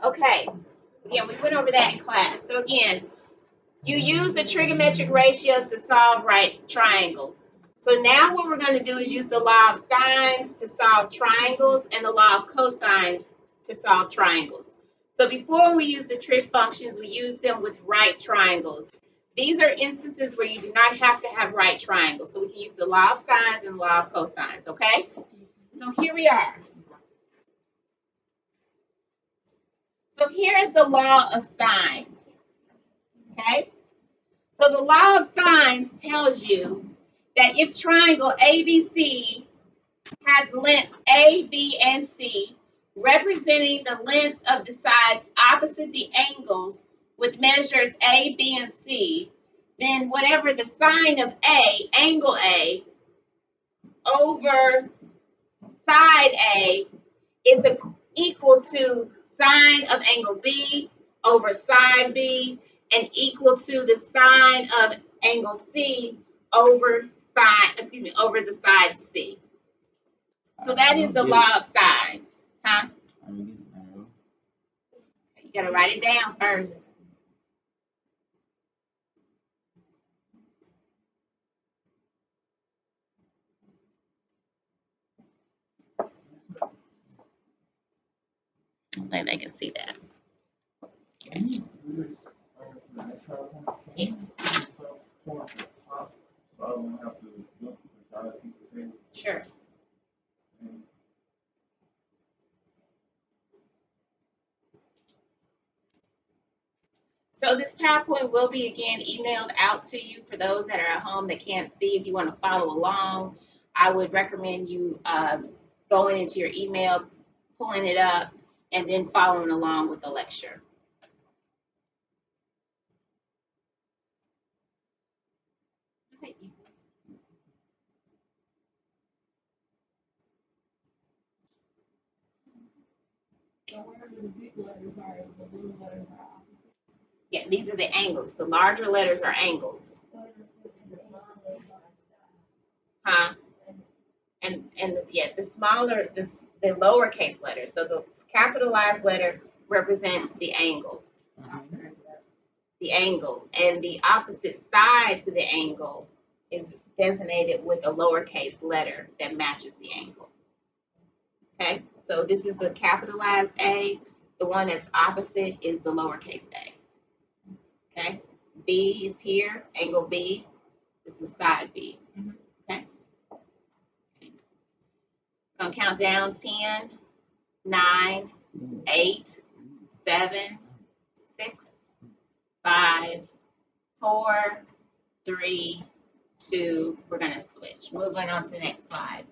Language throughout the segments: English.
Okay. Again, we went over that in class. So again, you use the trigonometric ratios to solve right triangles. So now what we're going to do is use the law of sines to solve triangles and the law of cosines to solve triangles. So before we use the trig functions, we use them with right triangles. These are instances where you do not have to have right triangles. So we can use the law of sines and the law of cosines, okay? So here we are. So here is the law of sines, okay? So the law of sines tells you that if triangle ABC has lengths A, B, and C, representing the lengths of the sides opposite the angles with measures A, B, and C, then whatever the sine of A, angle A, over side A is equal to sine of angle B over side B and equal to the sine of angle C over over the side C. So that is the law of sines. Huh? You gotta write it down first. I don't think they can see that. Yeah. Sure. So this PowerPoint will be again emailed out to you for those that are at home that can't see. If you want to follow along, I would recommend you going into your email, pulling it up, and then following along with the lecture. Thank you. So where the big letters are, the little letters are opposite? Yeah, these are the angles. The larger letters are angles. Huh? And the smaller, the lowercase letter. So the capitalized letter represents the angle. The angle. And the opposite side to the angle is designated with a lowercase letter that matches the angle. Okay, so this is the capitalized A. The one that's opposite is the lowercase a. Okay, B is here, angle B. This is side B. Okay, gonna count down 10, 9, 8, 7, 6, 5, 4, 3, 2. We're gonna switch. Moving on to the next slide.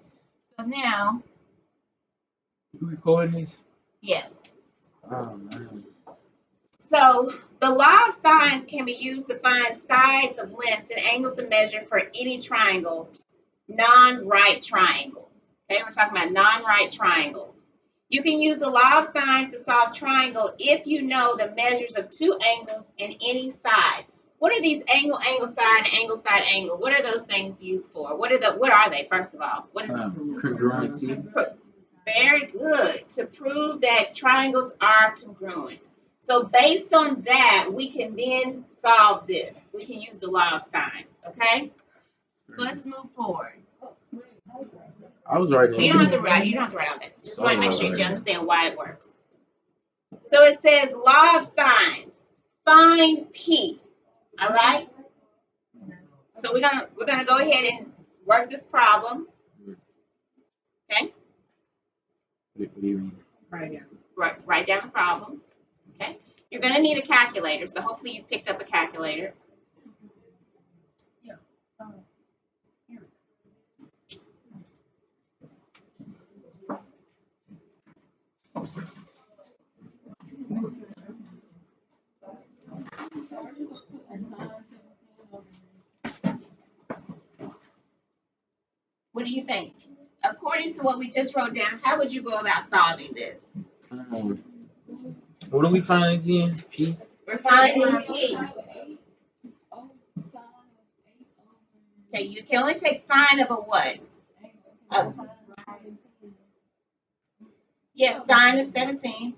So now, you recording this? yes. Oh man. So the law of sines can be used to find sides of lengths and angles to measure for any triangle, non-right triangles. Okay, we're talking about non-right triangles. You can use the law of sines to solve triangle if you know the measures of two angles in any side. What are these angle, side, angle? What are those things used for? What are they, first of all? What is Congruency. Very good. To prove that triangles are congruent. So based on that, we can then solve this. We can use the law of sines, okay? So let's move forward. I was writing. You don't have to write all that. Just want to make sure you understand why it works. So it says law of sines. Find P. All right? So we're gonna go ahead and work this problem. Okay? What do you mean? Write down the problem. Okay? You're gonna need a calculator, so hopefully you picked up a calculator. What do you think? According to what we just wrote down, how would you go about solving this? What do we find again? P? We're finding P. Okay, you can only take sine of a what? Yes, sine of 17.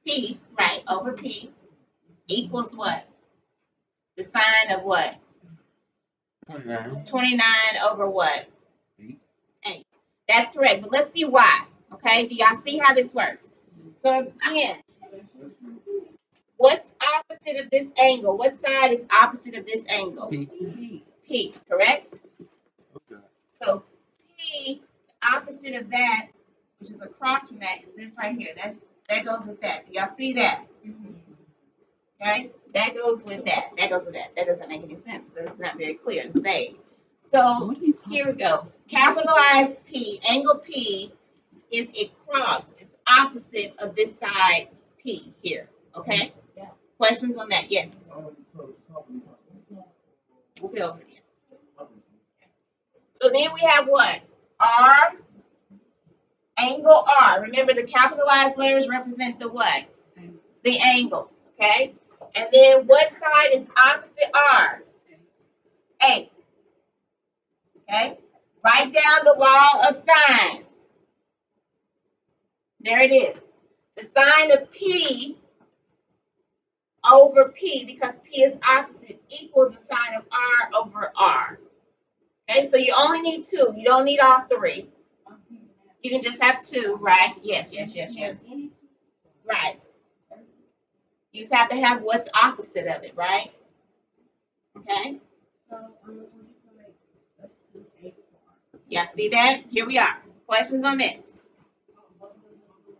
P, right, over P equals what? The sine of what? 29. 29 over what? 8. 8. That's correct, but let's see why. Okay, do y'all see how this works? So again, what's opposite of this angle? What side is opposite of this angle? P. P, correct? Okay. So P, the opposite of that, which is across from that, is this right here. That goes with that. Do y'all see that? Okay? That goes with that. That goes with that. That doesn't make any sense, but it's not very clear. It's vague. So here we go. Capitalized P, angle P is across. It's opposite of this side P here. Okay? Yeah. Questions on that? Yes. We'll be over there. So then we have what? R, angle R. Remember the capitalized letters represent the what? The angles. Okay? And then what side is opposite R? A. Okay? Write down the law of sines. There it is. The sine of P over P, because P is opposite, equals the sine of R over R. Okay, so you only need 2. You don't need all 3. You can just have 2, right? Yes. Right. You just have to have what's opposite of it, right? Okay? Yeah, see that? Here we are. Questions on this?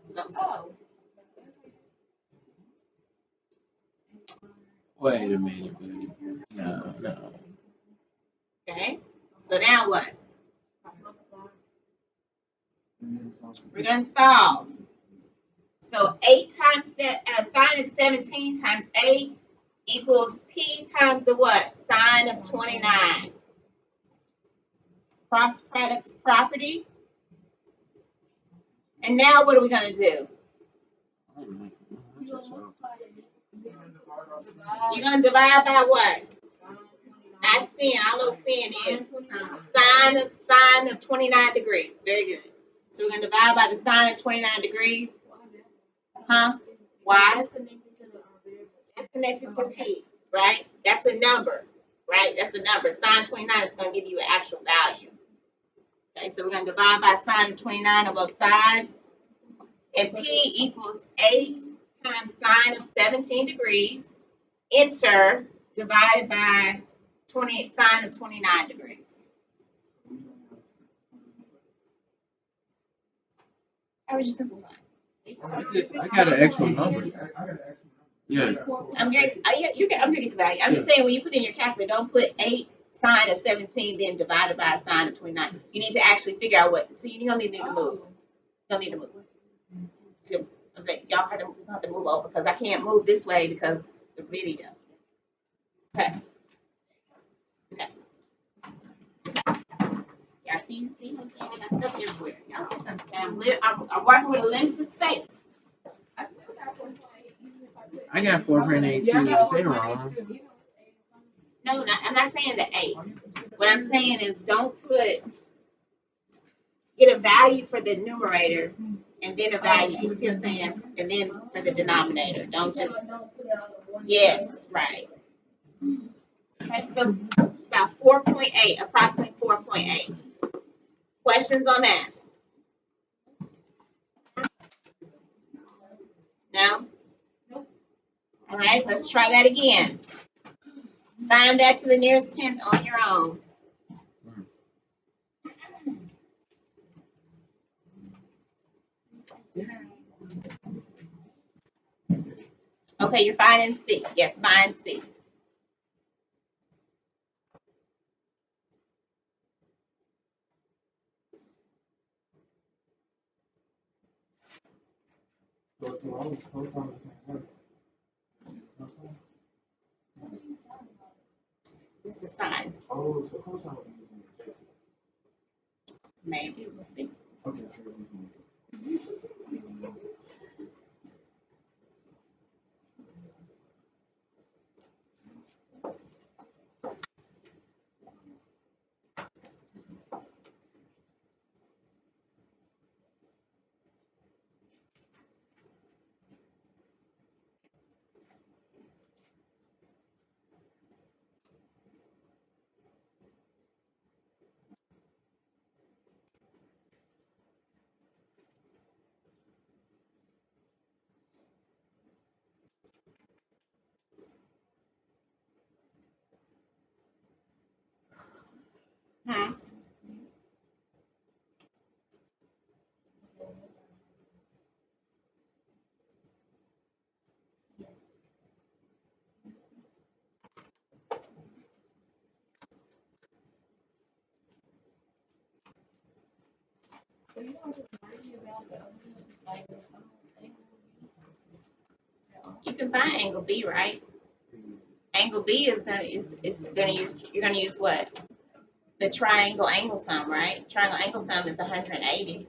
So. Wait a minute, buddy. No. Okay, so now what? We're going to solve. So 8 times sine of 17 times 8 equals P times the what? Sine of 29. Cross products property. And now what are we going to do? You're going to divide by what? Not sin. I know sin is sine of 29 degrees. Very good. So we're going to divide by the sine of 29 degrees. Huh? Why? It's connected to P, right? That's a number, right? That's a number. Sine 29 is going to give you an actual value. Okay, so we're going to divide by sine of 29 on both sides. And P equals 8 times sine of 17 degrees. Enter, divided by sine of 29 degrees. How would you simplify? I got an actual number. Yeah. I'm going to get the value. I'm just saying when you put in your calculator, don't put 8 sine of 17 then divided by sine of 29. You need to actually figure out what. So you don't need to move. You don't need to move. So I'm saying y'all have to move over because I can't move this way because the video. Okay. Y'all see what I'm saying? I got stuff everywhere. Y'all. I'm working with a limited space. I got 4.8 too. They wrong. No, I'm not saying the 8. What I'm saying is get a value for the numerator and then a value, you see what I'm saying? And then for the denominator. Don't just, yes, right. Okay, so it's about 4.8, approximately 4.8. Questions on that? No? All right, let's try that again. Find that to the nearest tenth on your own. Okay, you're finding C. Yes, find C. This is sine. Oh, so cosine would be using adjacent. Maybe, we'll see. Okay. Hmm. You can find angle B, right? Angle B is gonna use, you're gonna use what? The triangle angle sum, right? Triangle angle sum is 180.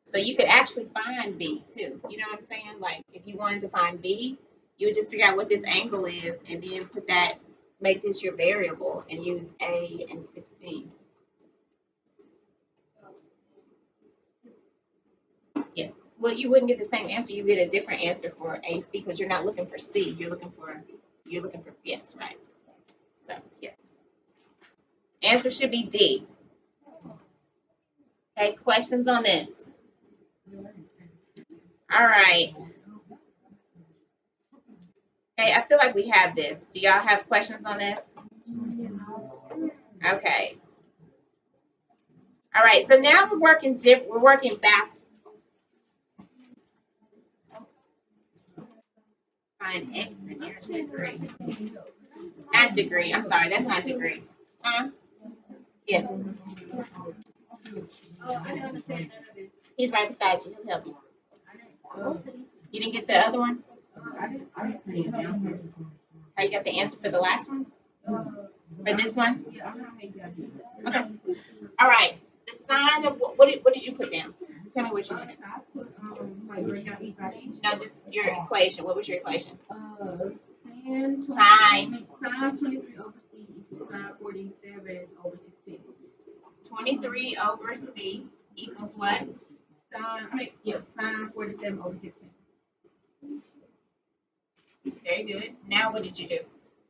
So you could actually find B too. You know what I'm saying? Like if you wanted to find B, you would just figure out what this angle is and then put that, make this your variable and use A and 16. Yes. Well, you wouldn't get the same answer. You get a different answer for AC because you're not looking for C. You're looking for yes, right. So yes. Answer should be D. Okay, questions on this? All right. Okay, I feel like we have this. Do y'all have questions on this? Okay. All right, so now we're working back. Find X in the nearest degree. Not degree. I'm sorry, that's not degree. Huh? Yeah. He's right beside you. He'll help you. You didn't get the other one? Oh, you got the answer for the last one? For this one? Okay. All right. The sign of what did you put down? Tell me what you did. No, just your equation. What was your equation? Sine 23 over C equals sine 47 over 16. 23 over C equals what? Sine 47 over 16. Very good. Now what did you do?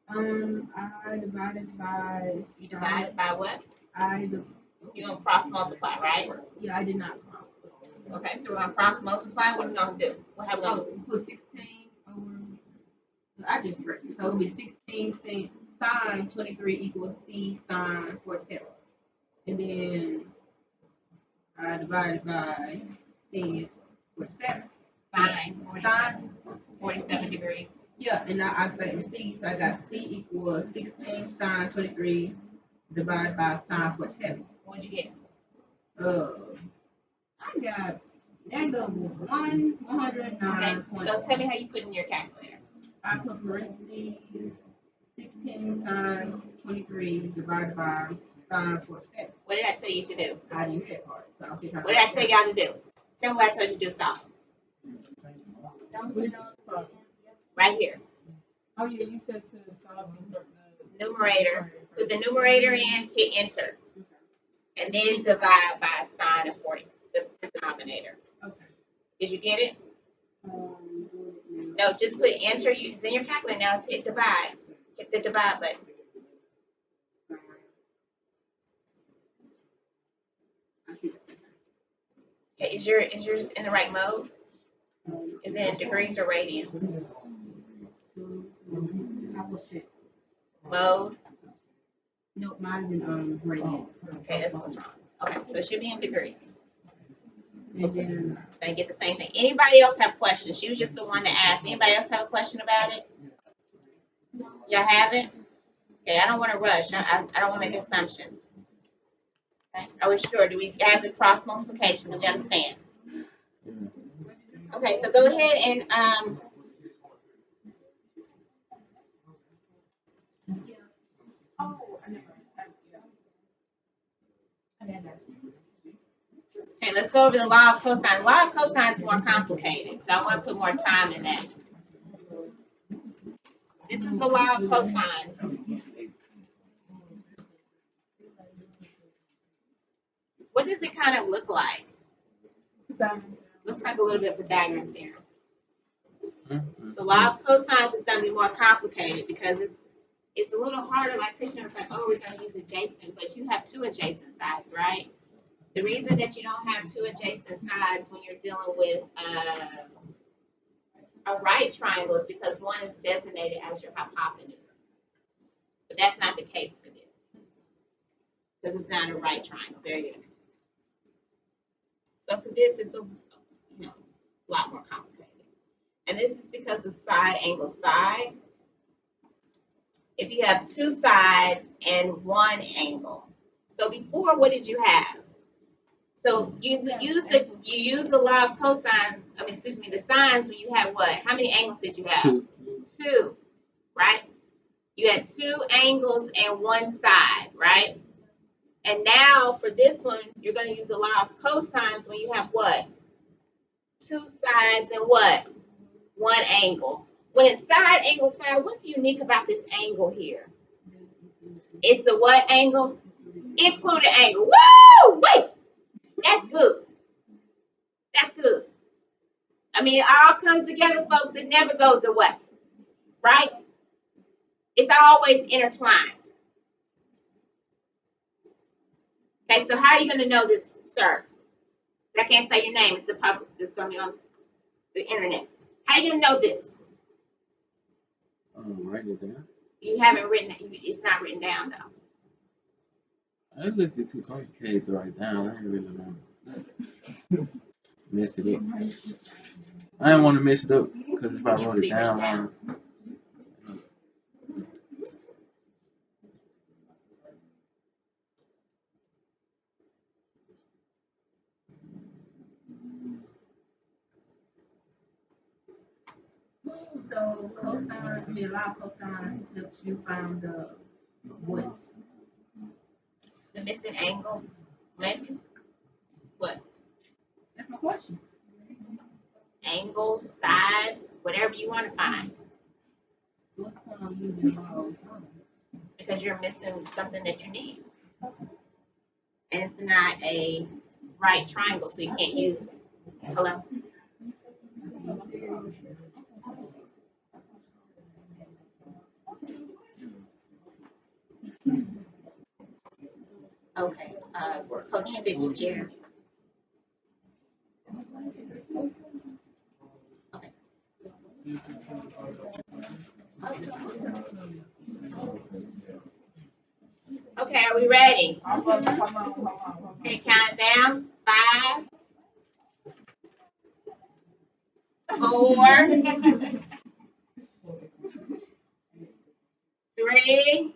I divided by. You divided by what? You're going to cross multiply, right? Yeah, I did not cross. Okay, so we're going to cross multiply. What are we going to do? What have we going to do? Put 16 over. I just read it. So it'll be 16 sine 23 equals C sine 47. And then I divided by C 47. Sine 47 degrees. Yeah, and now I set C, so I got C equals 16 sine 23 divided by sine 47. What'd you get? I got -109. Okay, so tell me how you put in your calculator. I put parentheses 16 sine 23 divided by sine 47. What did I tell you to do? I didn't get that part. So I'm still trying What did I tell y'all to do? Tell me what I told you to do, Sal. Right here. Oh yeah, you said to solve the Numerator. Put the numerator in, hit enter. And then divide by sine of 40, the denominator. Okay. Did you get it? No, just put enter. It's in your calculator now. Just hit divide. Hit the divide button. Okay, is yours in the right mode? Is it in degrees or radians? Mode. Nope, mine's in gradient. Okay, that's what's wrong. Okay, so it should be in degrees. So I get the same thing. Anybody else have questions? She was just the one that asked. Anybody else have a question about it? Y'all have it? Okay, I don't want to rush. I don't want to make assumptions. Okay. Are we sure? Do we have the cross multiplication? Do we understand? Okay, so go ahead and okay, let's go over the law of cosine. The law of cosine is more complicated, so I want to put more time in that. This is the law of cosines. What does it kind of look like? Looks like a little bit of a diagram there. So law of cosines is going to be more complicated because it's a little harder. Like Christian was like, oh, we're going to use adjacent, but you have two adjacent sides, right? The reason that you don't have two adjacent sides when you're dealing with a right triangle is because one is designated as your hypotenuse. But that's not the case for this. because it's not a right triangle. Very good. So for this, it's a lot more complicated. And this is because of side angle side. If you have two sides and one angle. So before, what did you have? So you use the law of cosines. I mean, excuse me, the sines when you had what? How many angles did you have? Two, right? You had two angles and one side, right? And now for this one, you're going to use the law of cosines when you have what? Two sides and what? One angle. When it's side angle side, what's unique about this angle here? It's the what angle? Included angle. Woo! Wait! That's good. That's good. I mean, it all comes together, folks. It never goes away. Right? It's always intertwined. Okay, so how are you going to know this, sir? I can't say your name. It's the public. It's going to be on the internet. How are you going to know this? Write it down. You haven't written it. It's not written down, though. I looked it too complicated to write down. I ain't really want to mess it up. I didn't want to mess it up because if I wrote it down wrong. So cosines, a lot of cosines helps you find the what? The missing angle, maybe? What? That's my question. Angles, sides, whatever you want to find. What's the point of using law of sines? Because you're missing something that you need. And it's not a right triangle, so you can't use it. Hello? Okay, Coach Fitzgerald. Okay. Okay, are we ready? Okay, count down. 5, 4, 3,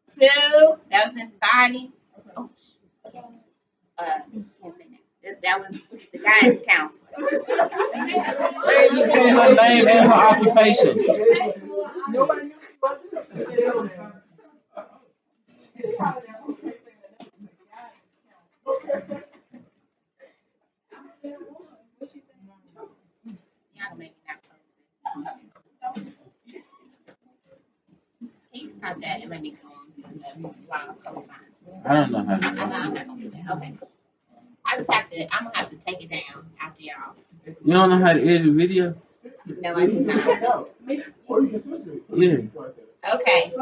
2. That was his body. Oh, can't say that. That was the guidance counselor. You say her name and her occupation. Nobody knew what to do. Y'all make me not post it. Can you start that and let me go on to the law of cosine? I don't know how to I'm do not gonna do that. Okay. I'm gonna have to take it down after y'all. it. You don't know how to edit a video? No, I do not. Or you can censor it. Yeah. Okay.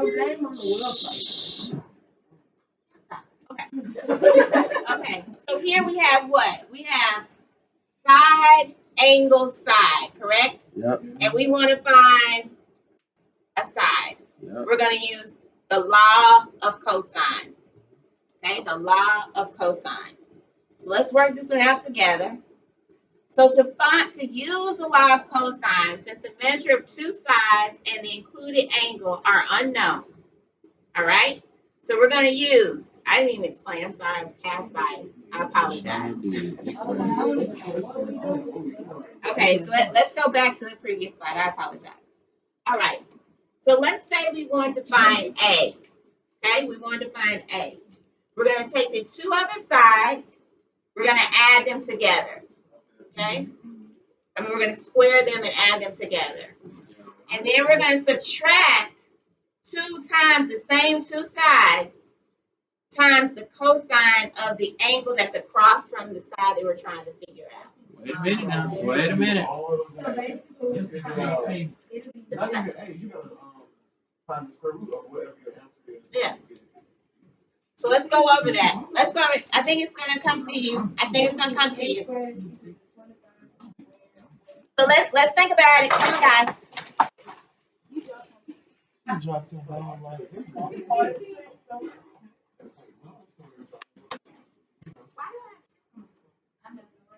Okay. So here we have what? We have side, angle, side, correct? Yep. And we want to find a side. Yep. We're going to use the law of cosines. Okay, the law of cosines. So let's work this one out together. So to use the law of cosines, since the measure of two sides and the included angle are unknown, all right? So we're going to use, I didn't even explain, I'm sorry, I passed by it. I apologize. Okay, so let's go back to the previous slide. I apologize. All right, so let's say we want to find A. Okay, we want to find A. We're going to take the two other sides, we're going to add them together. Okay? I mean, we're going to square them and add them together. And then we're going to subtract 2 times the same two sides times the cosine of the angle that's across from the side that we're trying to figure out. Wait a minute now. Wait a minute. So basically, it's hey, you gotta find the square root of whatever your answer is. Yeah. So let's go over that. Let's go. I think it's going to come to you. I think it's going to come to you. So let's think about it. Come on, guys. You dropped your ball like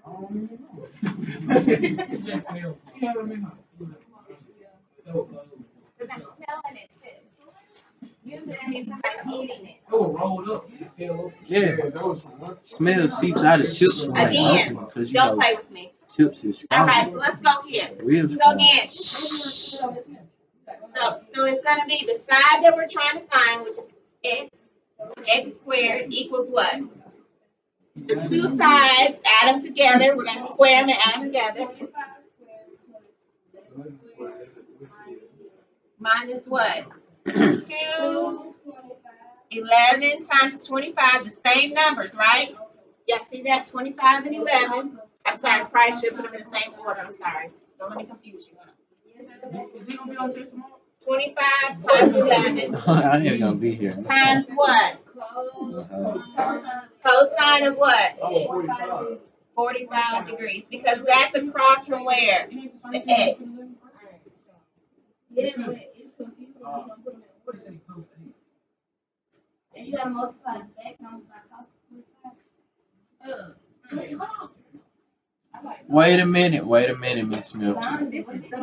I don't even know. Usually that means somebody eating it. Yeah. That was from what? Smell seeps out of chips when they Again, open because you don't know play with me. chips is All strong. right, so let's go here. Real So strong. again, so it's gonna be the side that we're trying to find, which is x. X squared equals what? The two sides, add them together. We're gonna square them and add them together. Minus what? 2, 11 times 25, the same numbers, right? Y'all see that? 25 and 11. I'm sorry, I probably should put them in the same order. I'm sorry. Don't let me confuse you. 25 times 11 I ain't gonna be here. times what? Cosine of what? Oh, 45. 45 degrees. Because that's across from where? The x. And you gotta multiply the back number by cos 45. Wait a minute, Miss Smith.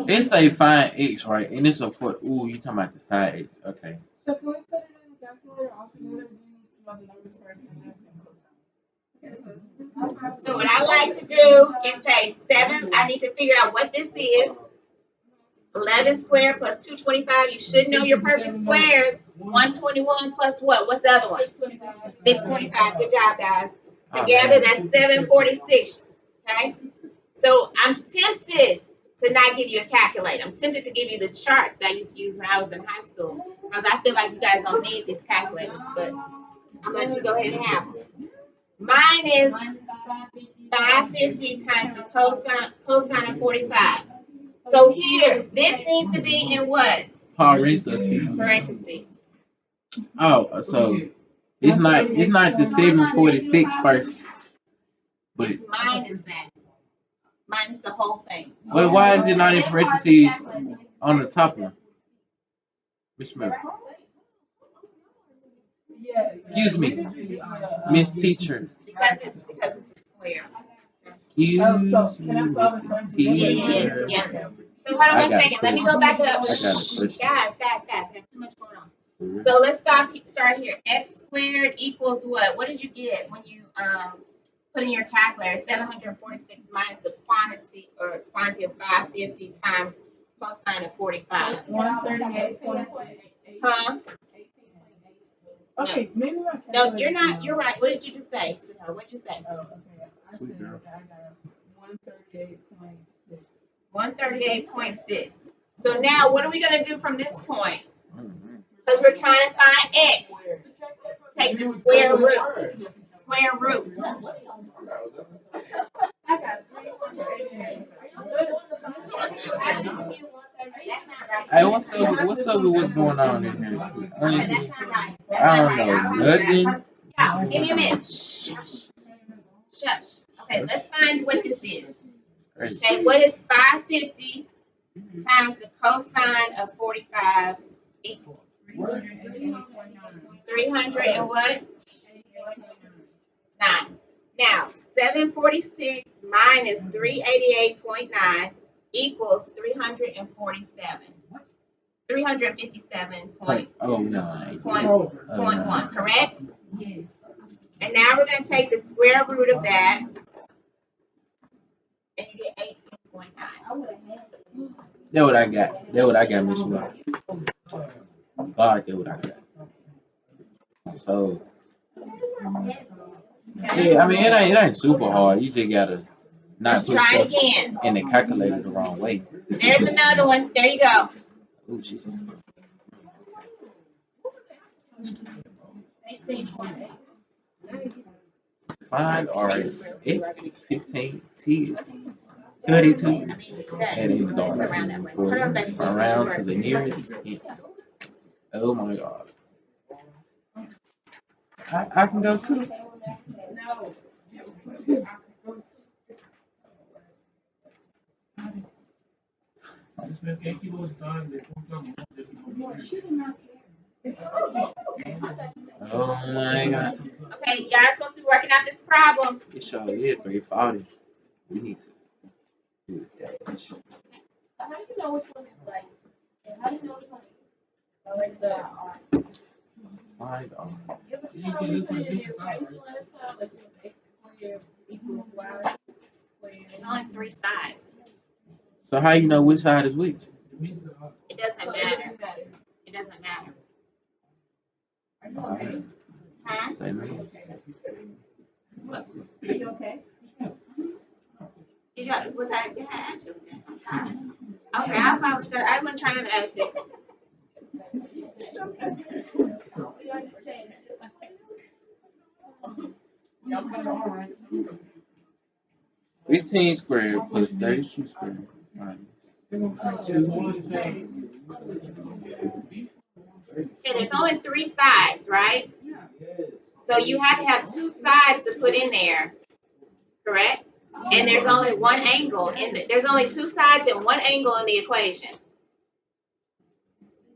It say find x, right? And it's a foot. Ooh, you talking about the side x. Okay. So can we put it in the calculator altogether? Do you need to know the numbers first and then cosine? So what I like to do is say 7. I need to figure out what this is. 11 squared plus 225. You should know your perfect squares. 121 plus what? What's the other one? 625. Good job, guys. Together, that's 746. Okay? So I'm tempted to not give you a calculator. I'm tempted to give you the charts that I used to use when I was in high school. Because I feel like you guys don't need these calculators. But I'm going to let you go ahead and have them. Mine is 550 times the cosine of 45. So here, this needs to be in what? Parentheses. Parentheses. Oh, so it's not the 746 first, but It's minus that. Minus the whole thing. but why is it not in parentheses on the top one? Miss Smith. Yeah. Excuse me, Miss Teacher. Because it's a square. Excuse So can I me, solve it Miss first? Teacher. Yeah. So hold on I one got a second. Let me question. go back up. I got a question. Guys, there's too much going on. So let's start here. X squared equals what? What did you get when you put in your calculator? 746 minus the quantity of 550 times cosine of 45. 138.6. Huh? Okay, maybe my No, calculator. you're not. You're right. What did you just say, sweetheart? What did you say? Oh, okay. I said that I got 138.6. 138.6. So now, what are we going to do from this point? Because we're trying to find x. Take the square root. Square root. Hey, what's up with what's going on in here? Honestly, That's not right. I don't know nothing. Yeah, give me a minute. Shush. Shush. Okay, let's find what this is. Okay, what is 550 times the cosine of 45 equal? 300 and what? 9. Now, 746 minus 388.9 equals 347. 357.1, Oh no. correct? Yes. And now we're going to take the square root of that, and you get 18.9. That's what I got. That's what I got, Miss Smith. God, that's what I got. So yeah, I mean it ain't super hard. You just gotta not Let's put try it stuff again. in the calculator the wrong way. There's another one. There you go. Oh shit. Find R X is 15, T is 32, and it's It's around that way. Hold on, baby. around to the nearest 10. Oh my god. I can go too. No. Oh my God. Okay, y'all are supposed to be working out this problem. It sure is 340. We need to do that. How do you know which one is like? How do you know which one is like the My God. Yeah, but you know, we put it in the equation last time, like it was x squared equals y squared. There's only three sides. So how you know which side is which? It doesn't matter. It doesn't matter. Are you okay? Huh? Say no. What? Are you okay? Was I did I ask you that? I'm sorry. Okay, I wasn't trying to ask you. It's okay. We understand. 15 squared plus 32 squared. Okay, there's only three sides, right? So you have to have two sides to put in there, correct? And there's only one angle there's only two sides and one angle in the equation.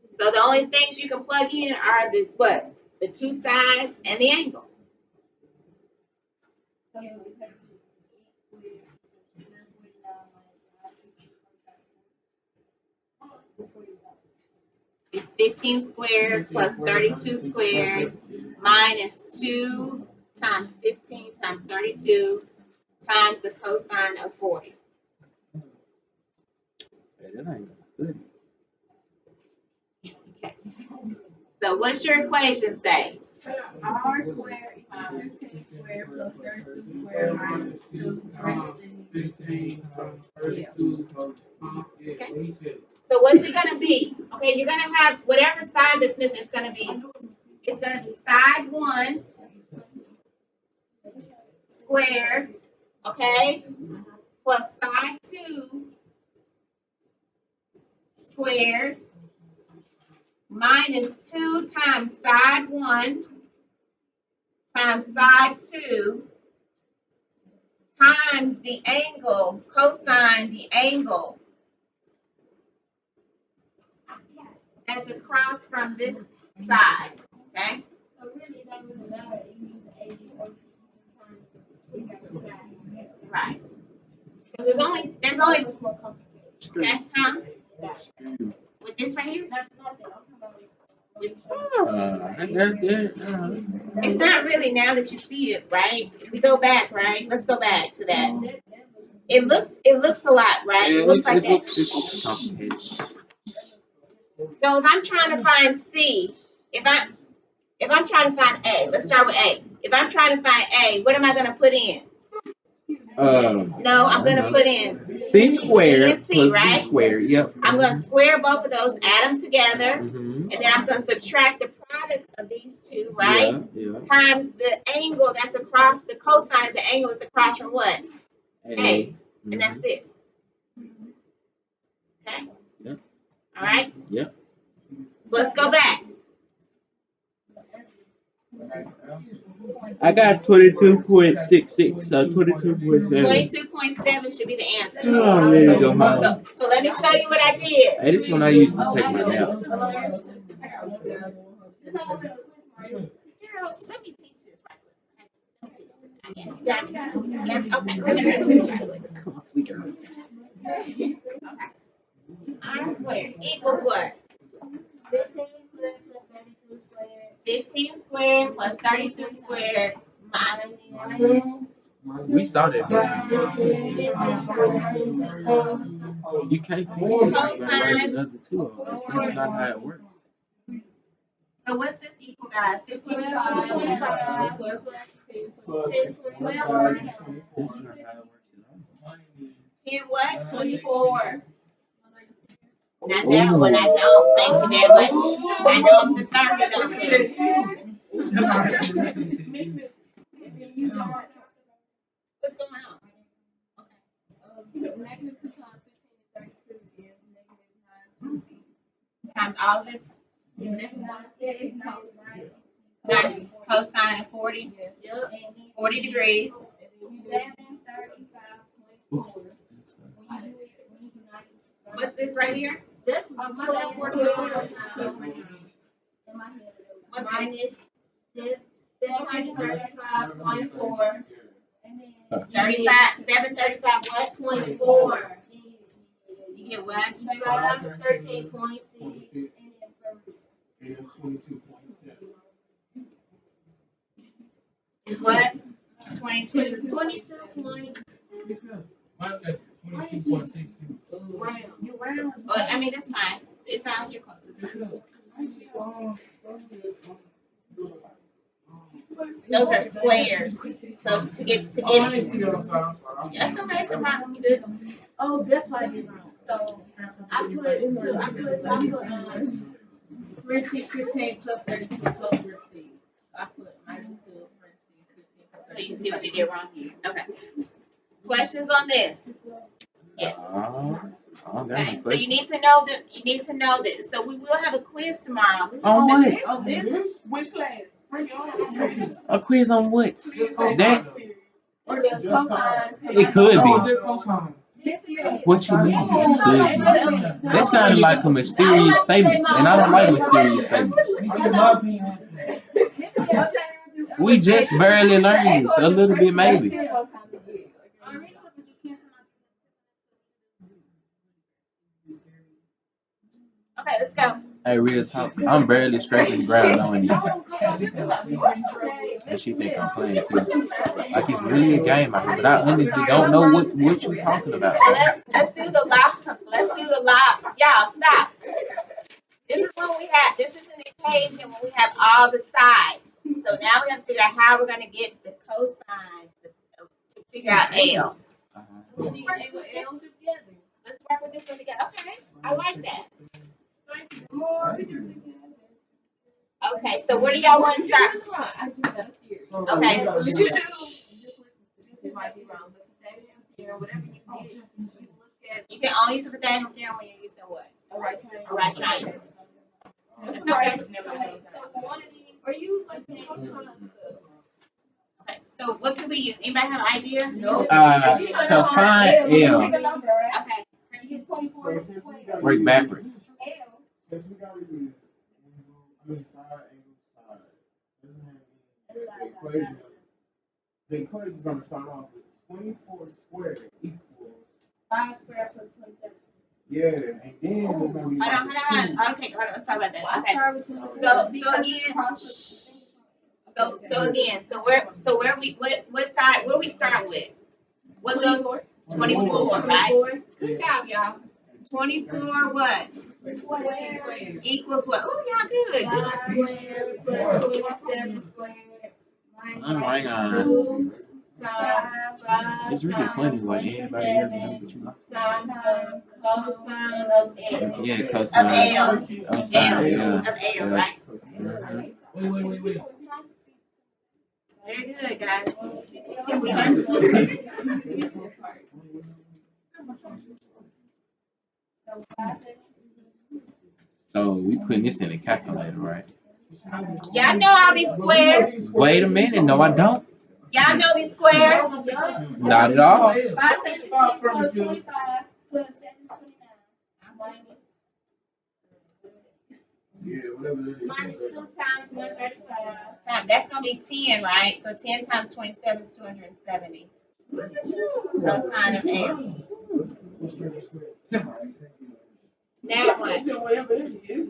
So the only things you can plug in are the what? The two sides and the angle. It's 15 squared plus 32 squared minus 2 times 15 times 32 times the cosine of 40. Hey, that ain't good. Okay. So what's your equation say? R squared equals 15 squared plus 32 squared minus 2 times 15 times 32 plus Okay. So what's it gonna be? Okay, you're gonna have whatever side that's missing. It's gonna be side 1 squared, okay, plus side 2 squared minus 2 times side 1 times side 2 times the angle, cosine the angle that's across from this side, okay? So really, it doesn't really matter. You use the AB or right. Because there's only okay, huh? With this right here? It's not really now that you see it, right? If we go back, right? Let's go back to that. It looks a lot, right? Yeah, it looks like that. it's complicated. So if I'm trying to find C, if I'm trying to find A, let's start with A. If I'm trying to find A, what am I gonna put in? No, I'm gonna put in C squared C, plus right? B squared. Yep. I'm gonna square both of those, add them together, Mm-hmm. and then I'm gonna subtract the product of these two, right? Yeah. Times the angle that's across the cosine of the angle that's across from what? A. Mm-hmm. And that's it. Okay? Yep. All right? Yep. So let's go back. I got 22.66. So 22.7. 22.7 should be the answer. Oh, I'm ready to go home. So let me show you what I did. Hey, this one I used to take my nap. Carol, let me teach this right quick. You got me? Yeah, okay. Let me teach this right quick. Come on, sweet girl. R squared equals what? 15 squared plus 32 squared minus. We saw that. You can't fix this by writing another two of them. That's not how it works. So what's this equal, guys? 15 That's not how it works at all. 10 what? 24. Not that one. I don't. Thank you very much. I know up to 30 though. What's going on? Okay. Negative 2 times 15 is 32 is negative 960. Times all of this? That's cosine of 40? Yep. 40 degrees. 735.4. What's this right here? That's my my head. last word. Minus 735.4. And then 735 what? 24. You get what? 13.6. and then square root. And it's 22.7. Is what? 22. 22 point. Mine's got 22.62. You round. Well, I mean, that's fine. It's fine with your close. It's fine. Those are squares. So to get Oh, I didn't see that on side. I'm sorry. that's okay. It's a problem. You good? Oh, that's why I did wrong. So I put parentheses 15 plus 32 plus parentheses. I put minus 2 parentheses 15 plus So you 32. see what you did wrong here. Okay. Questions on this? Yes. Okay. So you need to know that you need to know this. So we will have a quiz tomorrow. On what? Oh, This? which class? A quiz on what? Just That? Or the Just cosine. It could No, be. just cosine. What you mean? It could be. That sounded like a mysterious statement, and I don't like mysterious statements. In my opinion, We just barely learned this, a little bit maybe. Okay, let's go. Hey, real talk, I'm barely scraping the ground on these. And she think I'm playing too. Like it's really a game out here, but I honestly don't know what you're talking about. So let's do the law. Let's do the law. Y'all stop. This is when we have. This is an equation when we have all the sides. So now we have to figure out how we're going to get the cosine to figure out L. Let's work with this one together. Okay, I like that. Okay, so where do y'all want to start? I just got a theory. Okay. This might be wrong, but Pythagorean theorem, whatever you get, you look at You can only use a Pythagorean theorem when you're using what? a right triangle. A right triangle. It's So, okay. so for one of these, or use like the cosine stuff. Okay, so what can we use? Anybody have an idea? No. To find Pick L, a number, right? Okay. You get 24 So since we squared. got work backwards. L. Since we got to use side, angle, side, doesn't that mean that the equation is going to start off with 24 squared equals, 5 squared plus 27. yeah, and then it's going to be Hold on. Okay, hold on. Let's talk about that. I Okay. start with 27 So because again, it's cross the so where we what side? Where we start with? What goes? 24, right? Good job, y'all. 24 what? Equals what? Oh, y'all good. Good 5 job. squared plus 27 squared I'm right minus on. 2 times 5 It's really funny what everybody else knows what you like. times cosine of L. Yeah, Of cosine. L. Cosine, yeah. Of L, right? Mhm. Wait. Very good, guys. So we putting this in a calculator, right? Y'all know all these squares? Wait a minute, no, I don't. Y'all know these squares? Not at all. 576 plus 25 plus 729 minus yeah, whatever it is. minus 2 times 135. That's going to be 10, right? So 10 times 27 is 270. Look at you. Cosine of L. Now what? Whatever it is.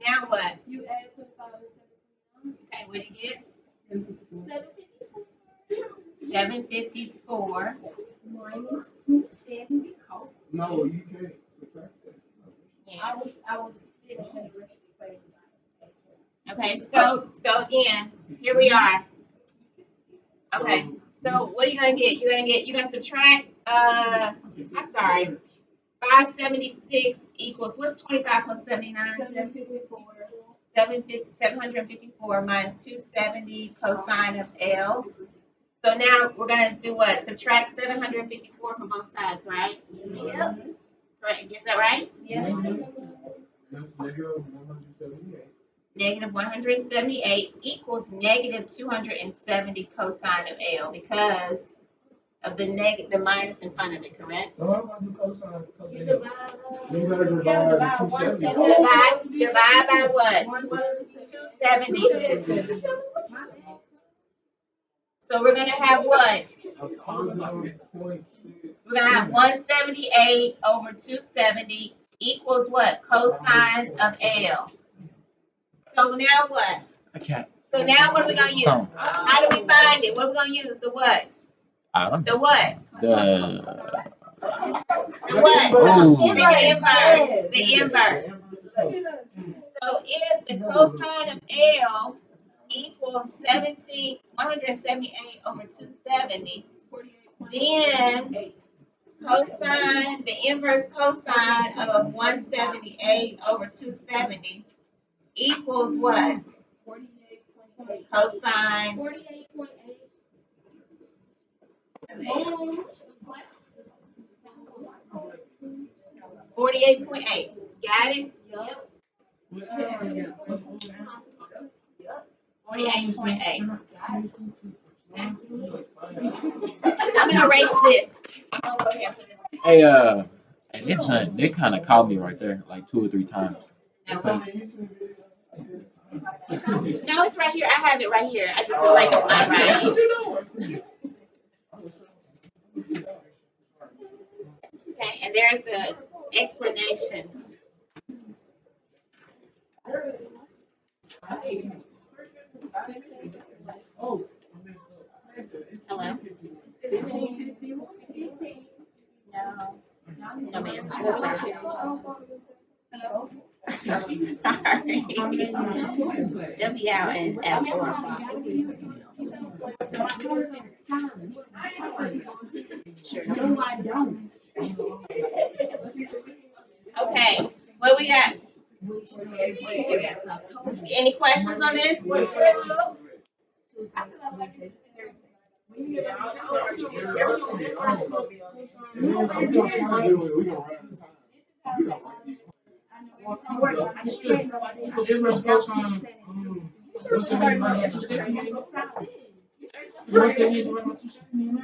Now what? You add 25 and Okay, what do you get? 759. 754. Minus 270 cos. No, you can't subtract that. Yeah. I was finishing the rest of the equation. Okay, so again, here we are. Okay, so what are you gonna get? You're gonna subtract. I'm sorry. 576 equals what's 25 plus 79? 754. 754 minus 270 cosine of L. So now we're gonna do what? Subtract 754 from both sides, right? Yep. Right. Is that right? Yeah. That's negative 178. Negative 178 equals negative 270 cosine of L because of the minus in front of it, correct? So I'm gonna do cosine. You better divide the 270. Divide by what? 270. So we're gonna have what? We're gonna have 178 over 270 equals what? Cosine of L. So now what? Okay. So now what are we gonna use? How do we find it? What are we gonna use? The what? I don't know. The what? The The what? Ooh. The inverse. The inverse. So if the cosine of L equals 178 over 270, then cosine, the inverse cosine of 178 over 270 equals what? Cosine 48.8. Got it? 48.8. I'm gonna erase this. hey they kind of called me right there like 2 or 3 times. No, it's right here. I have it right here. I just feel like it's my writing. Okay, and there's the explanation. Hello? No, ma'am. No, sir. Sorry. They'll be out at 4 o'clock. Sure. No, I don't. Okay, what we got? Any questions on this? Inverse cosine. 178 divided by 270. 178 divided by 270.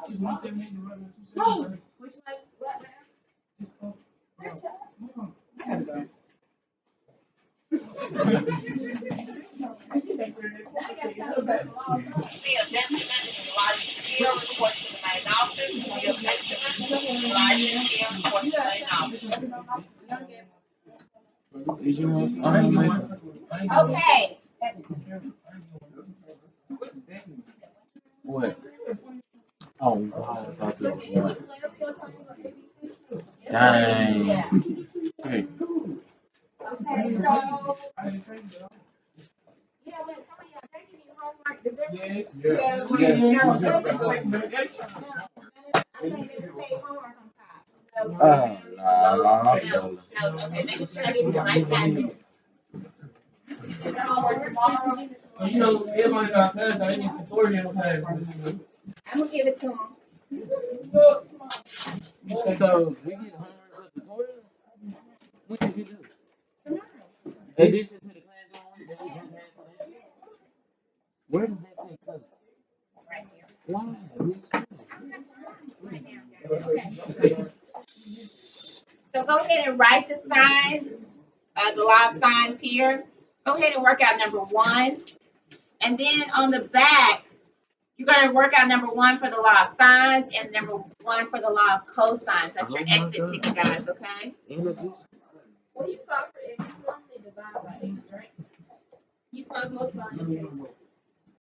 It's 178 divided by 270. Did you want? Okay. What? Oh, wow. I thought it was one. Dang. Hey. Nah. Okay, make sure I get the right package. You know, everybody got class, I need tutorial class. I'm gonna give it to him. So we get homework for tutorial? When did you do it? Addition to the class on week that we just had today? Where does that take place? Right here. Why? Okay. So go ahead and write the sign, the law of signs here. Go ahead and work out number 1. And then on the back, you're going to work out number 1 for the law of signs and number 1 for the law of cosines. That's your exit ticket, guys, okay? When you solve for x, you normally divide by x, right? You cross multiply.